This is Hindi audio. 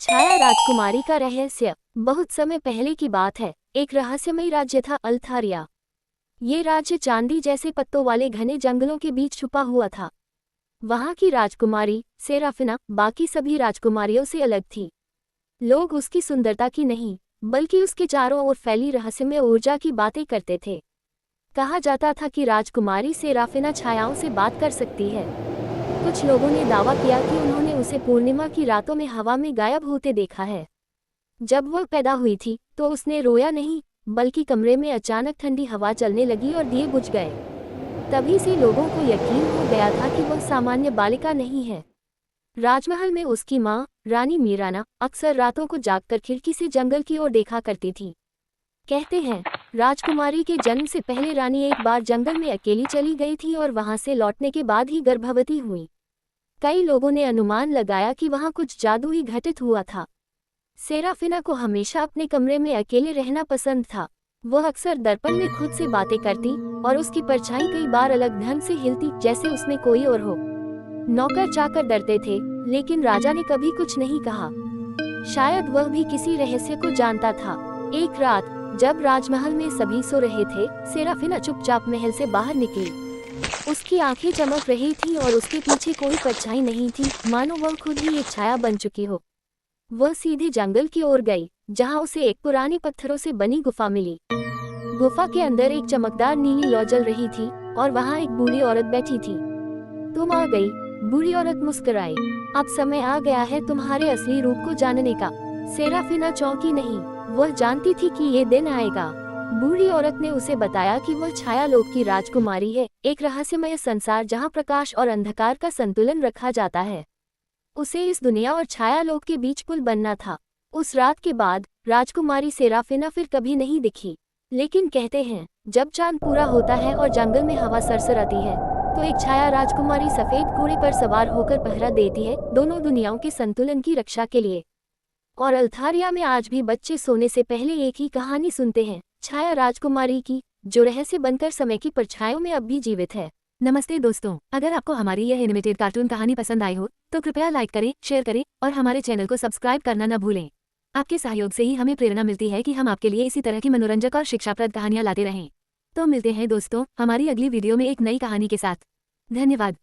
छाया राजकुमारी का रहस्य। बहुत समय पहले की बात है। एक रहस्यमय राज्य था अल्थारिया। ये राज्य चांदी जैसे पत्तों वाले घने जंगलों के बीच छुपा हुआ था। वहां की राजकुमारी सेराफिना बाकी सभी राजकुमारियों से अलग थी। लोग उसकी सुंदरता की नहीं, बल्कि उसके चारों ओर फैली रहस्यमय ऊर्जा की बातें करते थे। कहा जाता था कि राजकुमारी सेराफिना छायाओं से बात कर सकती है। कुछ लोगों ने दावा किया कि उन्होंने उसे पूर्णिमा की रातों में हवा में गायब होते देखा है। जब वह पैदा हुई थी तो उसने रोया नहीं, बल्कि कमरे में अचानक ठंडी हवा चलने लगी और दिए बुझ गए। तभी से लोगों को यकीन हो गया था कि वह सामान्य बालिका नहीं है। राजमहल में उसकी माँ रानी मीराना अक्सर रातों को जागकर खिड़की से जंगल की ओर देखा करती थी। कहते हैं, राजकुमारी के जन्म से पहले रानी एक बार जंगल में अकेली चली गई थी और वहां से लौटने के बाद ही गर्भवती हुई। कई लोगों ने अनुमान लगाया कि वहां कुछ जादू ही घटित हुआ था। सेराफिना को हमेशा अपने कमरे में अकेले रहना पसंद था। वह अक्सर दर्पण में खुद से बातें करती और उसकी परछाई कई बार अलग ढंग से हिलती, जैसे उसमें कोई और हो। नौकर चाकर डरते थे, लेकिन राजा ने कभी कुछ नहीं कहा। शायद वह भी किसी रहस्य को जानता था। एक रात जब राजमहल में सभी सो रहे थे, सेराफिना चुपचाप महल से बाहर निकली। उसकी आंखें चमक रही थीं और उसके पीछे कोई परछाई नहीं थी, मानो वह खुद ही एक छाया बन चुकी हो। वह सीधे जंगल की ओर गई, जहां उसे एक पुरानी पत्थरों से बनी गुफा मिली। गुफा के अंदर एक चमकदार नीली लौ जल रही थी और वहां एक बूढ़ी औरत बैठी थी। तुम आ गई, बूढ़ी औरत मुस्कुराई। अब समय आ गया है तुम्हारे असली रूप को जानने का। सेराफिना चौंकी नहीं, वह जानती थी कि ये दिन आएगा। बूढ़ी औरत ने उसे बताया कि वह छायालोक की राजकुमारी है, एक रहस्यमय संसार जहां प्रकाश और अंधकार का संतुलन रखा जाता है। उसे इस दुनिया और छायालोक के बीच पुल बनना था। उस रात के बाद राजकुमारी सेराफिना फिर कभी नहीं दिखी। लेकिन कहते हैं, जब चांद पूरा होता है और जंगल में हवा सरसराती है, तो एक छाया राजकुमारी सफेद घोड़े पर सवार होकर पहरा देती है, दोनों दुनियाओं के संतुलन की रक्षा के लिए। और अल्थारिया में आज भी बच्चे सोने से पहले एक ही कहानी सुनते हैं, छाया राजकुमारी की, जो रहस्य बनकर समय की परछाइयों में अब भी जीवित है। नमस्ते दोस्तों, अगर आपको हमारी यह एनिमेटेड कार्टून कहानी पसंद आई हो तो कृपया लाइक करें, शेयर करें और हमारे चैनल को सब्सक्राइब करना न भूलें। आपके सहयोग से ही हमें प्रेरणा मिलती है कि हम आपके लिए इसी तरह की मनोरंजक और शिक्षाप्रद कहानियां लाते रहें। तो मिलते हैं दोस्तों हमारी अगली वीडियो में एक नई कहानी के साथ। धन्यवाद।